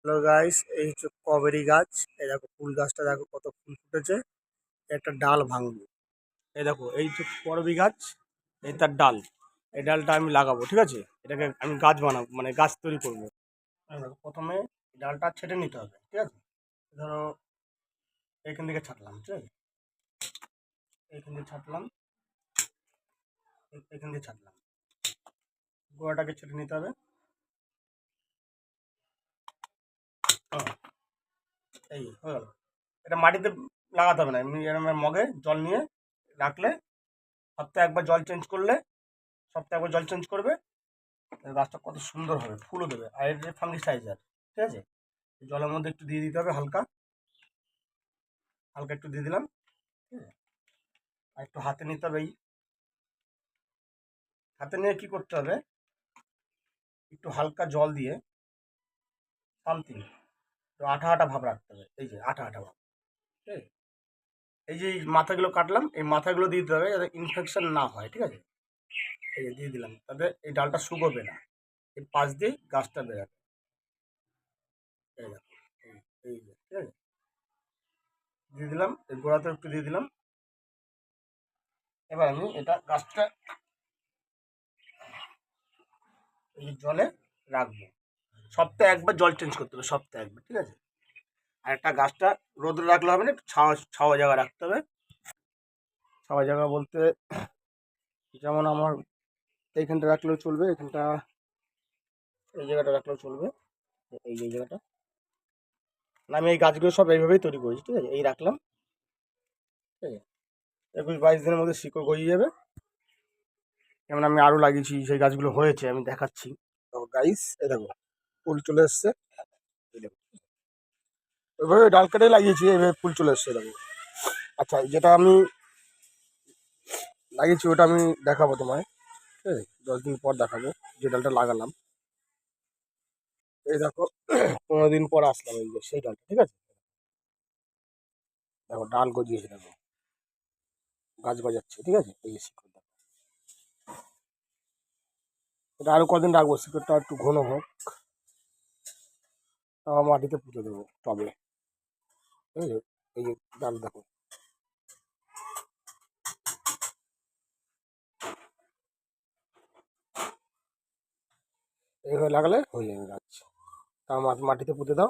Hello guys, এই হচ্ছে কবেরি গাছ। এই দেখো ফুল গাছটা, দেখো কত ফুল ফুটেছে। একটা ডাল ভাঙবো। এই দেখো, এই হচ্ছে করবি গাছ। এই তার ডাল। এই ডালটা আমি লাগাবো, ঠিক আছে। এটাকে আমি গাছ বানাবো, মানে গাছ তৈরি করবো। এই দেখো, প্রথমে ডালটা ছেটে নিতে হবে, ঠিক আছে। ধরো এইখান থেকে ছাঁটলাম, ঠিক আছে। এইখান থেকে ছাঁটলাম, এইখান থেকে ছাঁটলাম। গোড়াটাকে ছেটে নিতে হবে। হ্যাঁ, এই হয়ে গেল। এটা মাটিতে লাগাতে হবে না, এমনি এরম মগে জল নিয়ে রাখলে, সপ্তাহে একবার জল চেঞ্জ করলে, সপ্তাহে একবার জল চেঞ্জ করবে, গাছটা কত সুন্দর হবে, ফুলও দেবে। আর এর যে ফাঙ্গিসাইজার, ঠিক আছে। জলের মধ্যে একটু দিয়ে দিতে হবে, হালকা হালকা একটু দিয়ে দিলাম, ঠিক আছে। আর একটু হাতে নিতে হবে। এই হাতে নিয়ে কি করতে হবে, একটু হালকা জল দিয়ে সামথিং একটু আঠা আঠা ভাব রাখতে হবে। এই যে আঠা আঠা ভাব, ঠিক আছে। এই যে এই মাথাগুলো কাটলাম, এই মাথাগুলো দিয়ে দিতে হবে যাতে ইনফেকশন না হয়, ঠিক আছে। এই যে দিয়ে দিলাম, তাতে এই ডালটা শুকোবে না। এই পাশ দিয়েই গাছটা বেরোবে। এই দেখো, এই যে, ঠিক আছে। দিয়ে দিলাম, এই গোড়াতে একটু দিয়ে দিলাম। এবার আমি এটা গাছটা এই জলে রাখবো। সপ্তাহে একবার জল চেঞ্জ করতে হবে, সপ্তাহে একবার, ঠিক আছে। আর একটা গাছটা রোদ্রে রাখলে হবে না, একটু ছাওয়া ছাওয়া জায়গা রাখতে হবে। ছাওয়া জায়গা বলতে, যেমন আমার এইখানটা রাখলেও চলবে, এখানটা এই জায়গাটা রাখলেও চলবে। এই জায়গাটা না, আমি এই গাছগুলো সব এইভাবেই তৈরি করেছি, ঠিক আছে। এই রাখলাম, ঠিক আছে। 21-22 দিনের মধ্যে শিকড় গজিয়ে যাবে। যেমন আমি আরও লাগিয়েছি, সেই গাছগুলো হয়েছে, আমি দেখাচ্ছি। তো গাইস, এই দেখো ফুল চলে এসছে। এই দেখো, ওইভাবে ডাল কেটে লাগিয়েছি, এইভাবে ফুল চলে এসছে, দেখো। আচ্ছা, যেটা আমি লাগিয়েছি ওটা আমি দেখাবো তোমায়, ঠিক আছে। 10 দিন পর দেখাবো যে ডালটা লাগালাম। এই দেখো, 15 দিন পর আসলাম, এই যে সেই ডালটা, ঠিক আছে। দেখো ডাল গজিয়েছে, দেখো গাছ গজাচ্ছে, ঠিক আছে। এই যে শিকড় দেখো। এটা আরো কদিন রাখবো, শিকড়টা একটু ঘন হোক, তারপর মাটিতে পুঁতে দেবো টবে, ঠিক আছে। এই যে ডাল দেখো, এইভাবে লাগালে হয়ে যাবে গাছ। তা মাটিতে পুঁতে দাও।